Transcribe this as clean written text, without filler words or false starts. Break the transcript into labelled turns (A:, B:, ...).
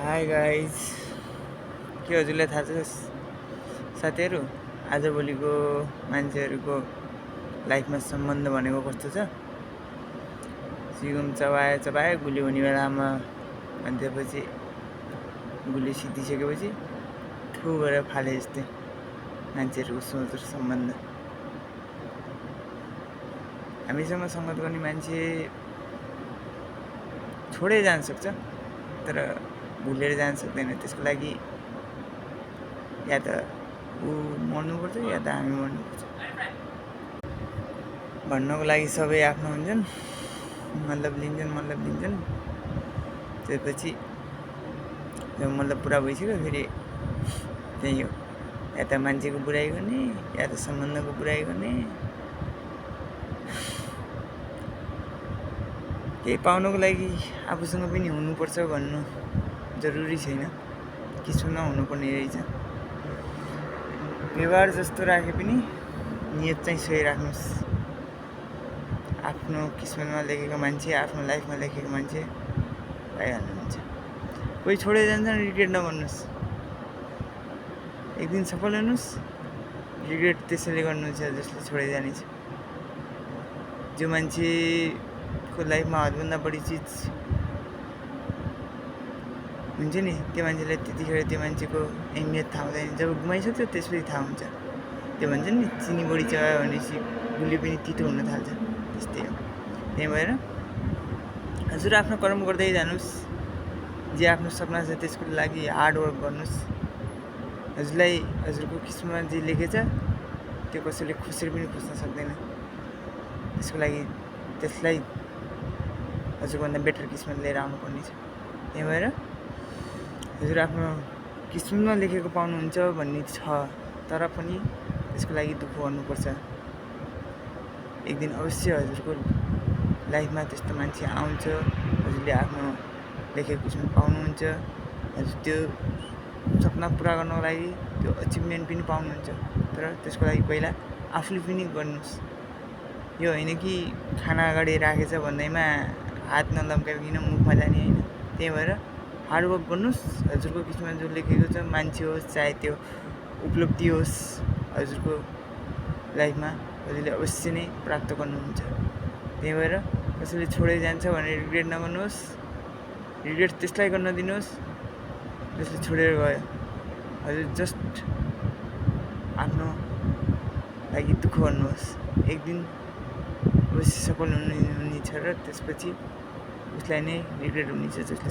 A: Hi guys, के हजुरलाई थाहा छ साथीहरू, आजभोलिको मान्छेहरूको लाइफमा सम्बन्ध भनेको कस्तो छ? सिगुम चबाए गुली हुने बेलामा भन्दैपछि गुली सिद्धिसकेपछि ठु गरेर फाले जस्तै मान्छेहरूको सोच र सम्बन्ध। हामीसँग सङ्गत गर्ने मान्छे छोडै जान सक्छ, तर भुलेर जान सक्दैन। त्यसको लागि या त ऊ मर्नुपर्छ या त हामी मर्नुपर्छ। भन्नको लागि सबै आफ्नो हुन्छन्, मतलब लिन्छन्। त्यसपछि जब मतलब पुरा भइसक्यो फेरि त्यही हो, या त मान्छेको बुराइ गर्ने या त सम्बन्धको बुराइ गर्ने। केही पाउनको लागि आफूसँग पनि हुनुपर्छ भन्नु जरुरी छैन, किस्मतमा हुनुपर्ने रहेछ। व्यवहार जस्तो राखे पनि नियत चाहिँ सही राख्नुहोस्। आफ्नो किस्मतमा लेखेको मान्छे, आफ्नो लाइफमा लेखेको मान्छे पाइहाल्नुहुन्छ। कोही छोडेर जान्छ रिग्रेट नगर्नुहोस्। एक दिन सफल हुनुहोस्, रिग्रेट त्यसैले गर्नुहुन्छ जसले छोडेर जानेछ। जो मान्छेको लाइफमा हदभन्दा बढी चिज हुन्छ नि, त्यो मान्छेलाई त्यतिखेर त्यो मान्छेको अहमियत थाहा हुँदैन। जब गुमाइसक्छ त्यसपछि थाहा हुन्छ। त्यो भन्छ नि, चिनी बढी चबायो भनेपछि गुली पनि तितो हुन थाल्छ, त्यस्तै हो। त्यही भएर हजुर आफ्नो कर्म गर्दै जानुहोस्। जे आफ्नो सपना छ त्यसको लागि हार्डवर्क गर्नुहोस्। हजुरलाई हजुरको किस्मतमा जे लेखेछ त्यो कसैले खोसेर पनि खोज्न सक्दैन। त्यसको लागि त्यसलाई हजुरभन्दा बेटर किस्मत लिएर आउनुपर्ने छ। त्यही भएर हजुर आफ्नो किस्मतमा लेखेको पाउनुहुन्छ भन्ने छ, तर पनि त्यसको लागि दुःख गर्नुपर्छ। एक दिन अवश्य हजुरको लाइफमा त्यस्तो मान्छे आउँछ, हजुरले आफ्नो लेखेको किस्मत पाउनुहुन्छ। हजुर त्यो सपना पुरा गर्नको लागि त्यो अचिभमेन्ट पनि पाउनुहुन्छ, तर त्यसको लागि पहिला आफूले पनि गर्नुहोस्। यो होइन कि खाना अगाडि राखेछ भन्दैमा हात नलम्काइकन मुखमा जाने होइन। त्यही भएर हार्डवर्क गर्नुहोस्। हजुरको किस्मतमा जो लेखेको छ, मान्छे होस् चाहे त्यो उपलब्धि होस्, हजुरको लाइफमा हजुरले अवश्य नै प्राप्त गर्नुहुन्छ। त्यही भएर कसैले छोडेर जान्छ भनेर रिग्रेट नगर्नुहोस्। रिग्रेट त्यसलाई गर्न दिनुहोस् जसले छोडेर गयो। हजुर जस्ट आफ्नो लागि दुःख गर्नुहोस्। एक दिन अवश्य सफल हुनेछ र त्यसपछि उसलाई नै रिग्रेट हुनेछ जसले